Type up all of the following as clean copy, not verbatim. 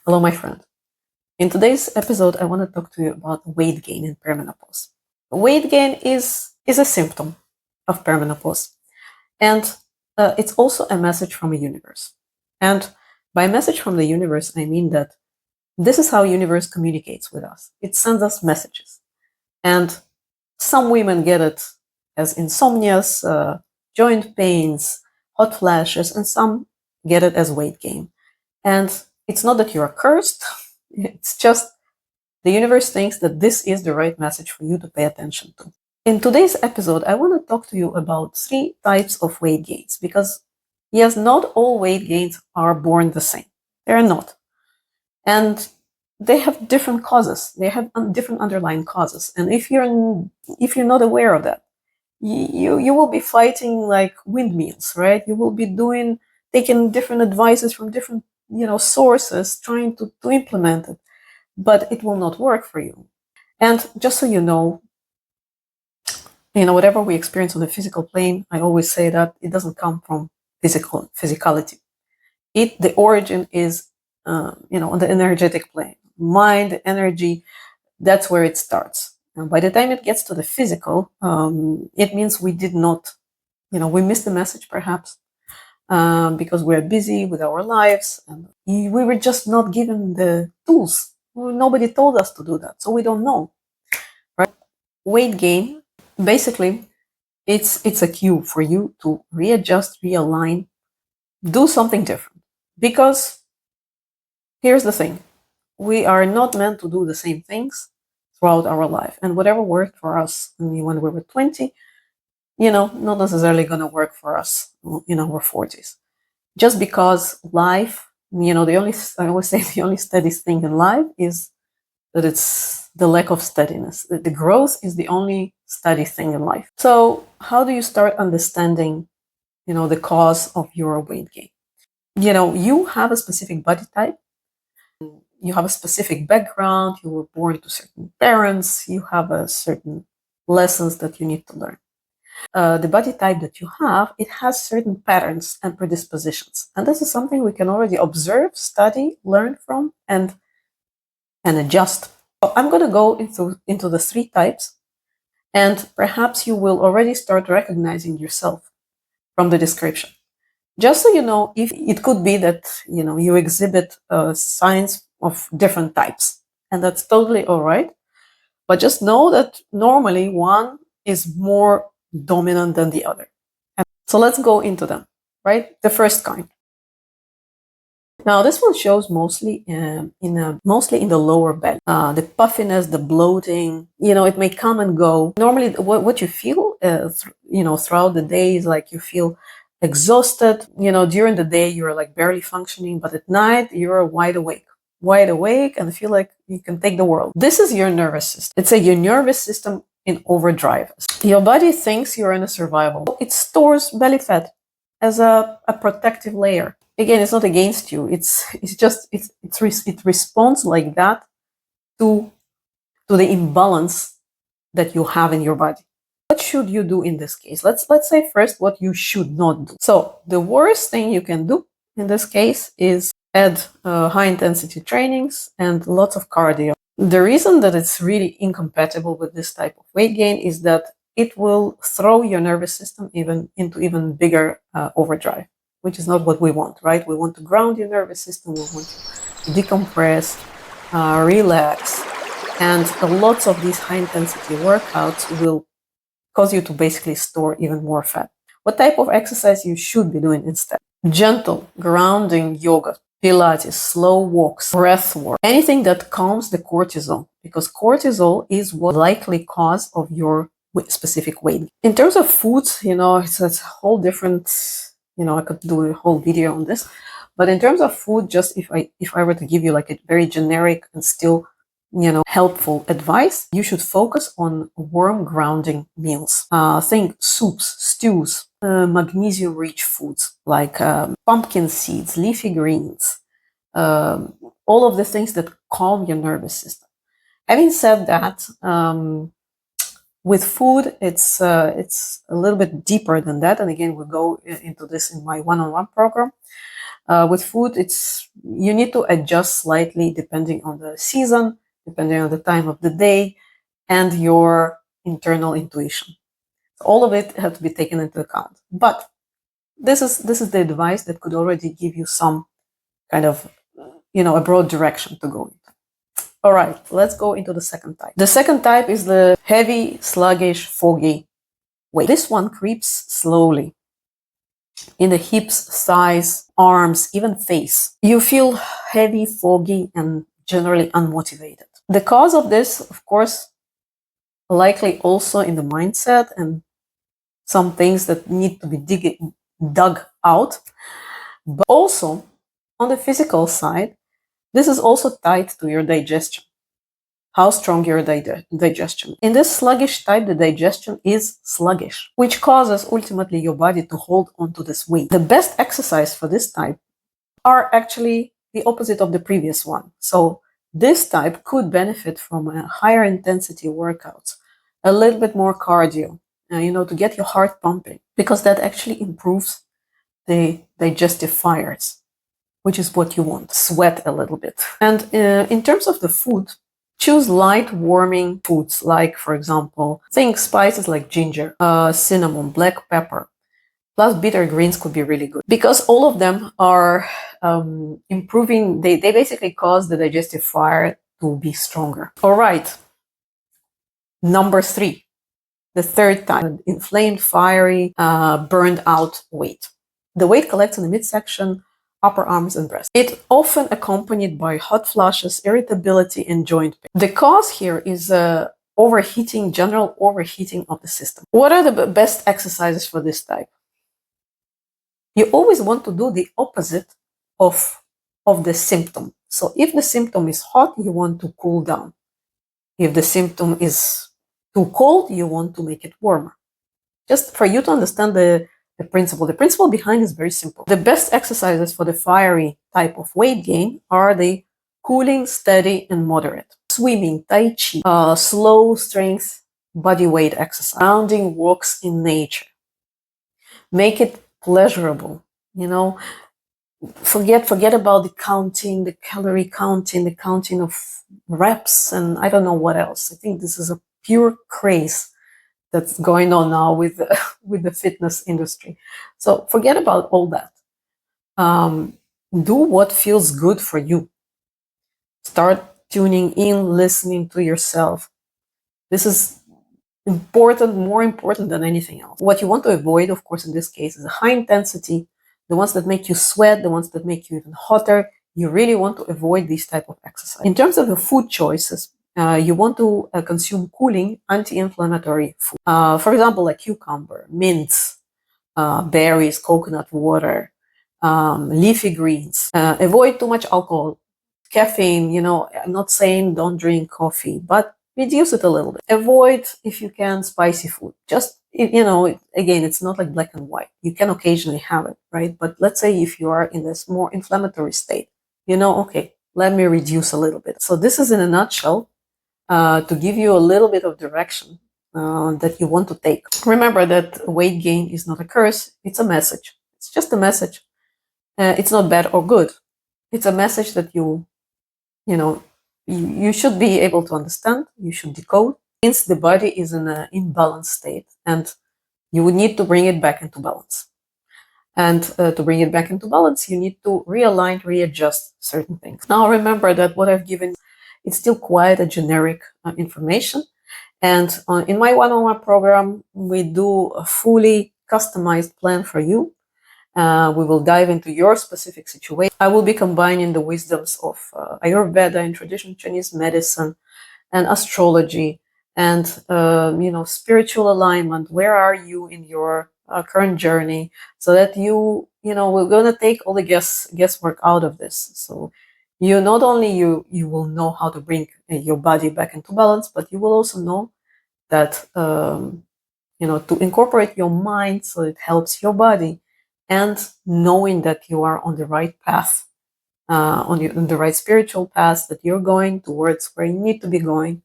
Hello, my friend. In today's episode, I want to talk to you about weight gain in perimenopause. Weight gain is a symptom of perimenopause, and it's also a message from the universe. And by message from the universe, I mean that this is how universe communicates with us. It sends us messages, and some women get it as insomnias, joint pains, hot flashes, and some get it as weight gain. And it's not that you're cursed. It's just the universe thinks that this is the right message for you to pay attention to. In today's episode, I want to talk to you about 3 types of weight gains because, yes, not all weight gains are born the same. They're not. And they have different causes. They have different underlying causes. And if you're not aware of that, you will be fighting like windmills, right? You will be taking different advices from different sources, trying to implement it, but it will not work for you. And just so you know, whatever we experience on the physical plane, I always say that it doesn't come from physicality. The origin is on the energetic plane, mind, energy. That's where it starts. And by the time it gets to the physical, it means we did not, we missed the message perhaps. Because we're busy with our lives and we were just not given the tools. Nobody told us to do that, so we don't know, right? Weight gain, basically, it's a cue for you to readjust, realign, do something different. Because here's the thing, we are not meant to do the same things throughout our life, and whatever worked for us when we were 20, not necessarily going to work for us in our 40s. Just because life, I always say the only steady thing in life is that it's the lack of steadiness. The growth is the only steady thing in life. So how do you start understanding, the cause of your weight gain? You have a specific body type. You have a specific background. You were born to certain parents. You have a certain lessons that you need to learn. The body type that you have, it has certain patterns and predispositions. And this is something we can already observe, study, learn from, and adjust. So I'm going to go into the 3 types, and perhaps you will already start recognizing yourself from the description. Just so you know, if it could be that you exhibit signs of different types, and that's totally all right. But just know that normally one is more dominant than the other. So let's go into them, right? The first kind. Now this one shows mostly mostly in the lower belly. The puffiness, the bloating, it may come and go. Normally what you feel, throughout the day is like you feel exhausted. During the day you're like barely functioning, but at night you're wide awake and feel like you can take the world. This is your nervous system. It's your nervous system in overdrive. Your body thinks you're in a survival. It stores belly fat as a protective layer. Again, it's not against you. It responds like that to the imbalance that you have in your body. What should you do in this case? Let's say first what you should not do. So the worst thing you can do in this case is add high intensity trainings and lots of cardio. The reason that it's really incompatible with this type of weight gain is that it will throw your nervous system into even bigger overdrive, which is not what we want, right? We want to ground your nervous system. We want to decompress, relax, and lots of these high intensity workouts will cause you to basically store even more fat. What type of exercise you should be doing instead? Gentle, grounding yoga, Pilates, slow walks, breath work, anything that calms the cortisol, because cortisol is what likely cause of your specific weight. In terms of foods, it's a whole different, I could do a whole video on this, but in terms of food, just if I were to give you like a very generic and still, helpful advice, you should focus on warm grounding meals. Think soups, stews, magnesium-rich foods like pumpkin seeds, leafy greens, all of the things that calm your nervous system. Having said that, with food, it's a little bit deeper than that. And again, we'll go into this in my one-on-one program. With food, you need to adjust slightly depending on the season, depending on the time of the day, and your internal intuition. All of it has to be taken into account. But this is the advice that could already give you some kind of, a broad direction to go into. All right, let's go into the second type. The second type is the heavy, sluggish, foggy weight. This one creeps slowly in the hips, thighs, arms, even face. You feel heavy, foggy, and generally unmotivated. The cause of this, of course, likely also in the mindset and some things that need to be dug out. But also, on the physical side, this is also tied to your digestion. How strong your digestion. In this sluggish type, the digestion is sluggish, which causes ultimately your body to hold onto this weight. The best exercise for this type are actually the opposite of the previous one. So this type could benefit from a higher intensity workouts, a little bit more cardio, to get your heart pumping, because that actually improves the digestive fires, which is what you want. Sweat a little bit. And in terms of the food, choose light, warming foods, like, for example, think spices like ginger, cinnamon, black pepper, plus bitter greens could be really good, because all of them are improving, they basically cause the digestive fire to be stronger. All right, number 3, the third type, inflamed, fiery, burned out weight. The weight collects in the midsection, upper arms, and breast. It often accompanied by hot flashes, irritability, and joint pain. The cause here is overheating, general overheating of the system. What are the best exercises for this type? You always want to do the opposite of the symptom. So if the symptom is hot, you want to cool down. If the symptom is too cold, you want to make it warmer. Just for you to understand the principle. The principle behind is very simple. The best exercises for the fiery type of weight gain are the cooling, steady, and moderate. Swimming, tai chi, slow strength body weight exercise, grounding walks in nature. Make it pleasurable, forget about the counting, the calorie counting, the counting of reps, and I don't know what else. I think this is a pure craze that's going on now with the fitness industry. So forget about all that. Do what feels good for you. Start tuning in, listening to yourself. This is important, more important than anything else. What you want to avoid, of course, in this case, is a high intensity, the ones that make you sweat, the ones that make you even hotter. You really want to avoid these type of exercise. In terms of the food choices, you want to consume cooling, anti-inflammatory food. For example, like cucumber, mints, berries, coconut water, leafy greens. Avoid too much alcohol, caffeine. I'm not saying don't drink coffee, but reduce it a little bit. Avoid, if you can, spicy food. Just, again, it's not like black and white. You can occasionally have it, right? But let's say if you are in this more inflammatory state, okay, let me reduce a little bit. So this is in a nutshell, to give you a little bit of direction that you want to take. Remember that weight gain is not a curse, it's a message. It's just a message. It's not bad or good. It's a message that you should be able to understand, you should decode, since the body is in an imbalanced state, and you would need to bring it back into balance. And to bring it back into balance, you need to realign, readjust certain things. Now remember that what I've given, it's still quite a generic information. And in my one-on-one program, we do a fully customized plan for you. We will dive into your specific situation. I will be combining the wisdoms of Ayurveda and traditional Chinese medicine and astrology and, spiritual alignment. Where are you in your current journey? So that we're going to take all the guesswork out of this. So not only you will know how to bring your body back into balance, but you will also know that, to incorporate your mind so it helps your body, and knowing that you are on the right path, on the right spiritual path, that you're going towards where you need to be going.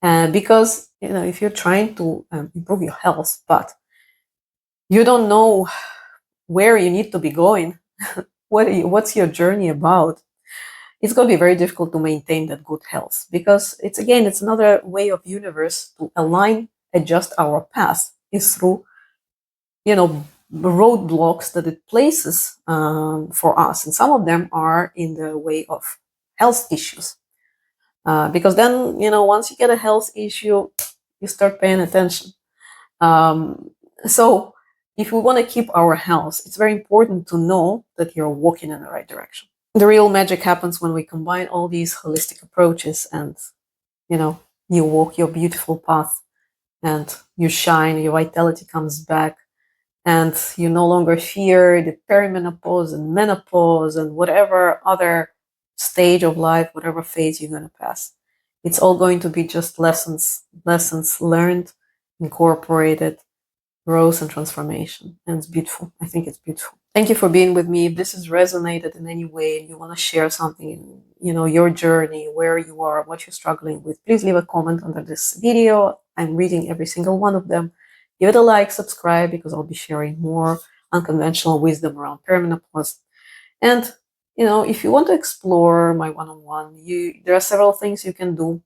Because, if you're trying to improve your health, but you don't know where you need to be going, what's your journey about, it's going to be very difficult to maintain that good health, because it's another way of universe to align, adjust our path is through, roadblocks that it places for us, and some of them are in the way of health issues. Because then, once you get a health issue, you start paying attention. Um, so, if we want to keep our health, it's very important to know that you're walking in the right direction. The real magic happens when we combine all these holistic approaches, and, you walk your beautiful path, and you shine, your vitality comes back, and you no longer fear the perimenopause and menopause and whatever other stage of life, whatever phase you're going to pass. It's all going to be just lessons learned, incorporated, growth and transformation. And it's beautiful. I think it's beautiful. Thank you for being with me. If this has resonated in any way and you want to share something, your journey, where you are, what you're struggling with, please leave a comment under this video. I'm reading every single one of them. Give it a like, subscribe, because I'll be sharing more unconventional wisdom around perimenopause. And, if you want to explore my one-on-one, there are several things you can do.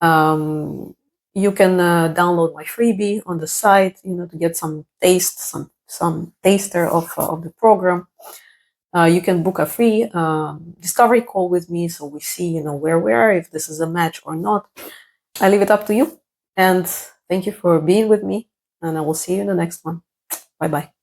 You can download my freebie on the site, to get some taste, some taster of the program. You can book a free discovery call with me, so we see, where we are, if this is a match or not. I leave it up to you. And thank you for being with me, and I will see you in the next one. Bye-bye.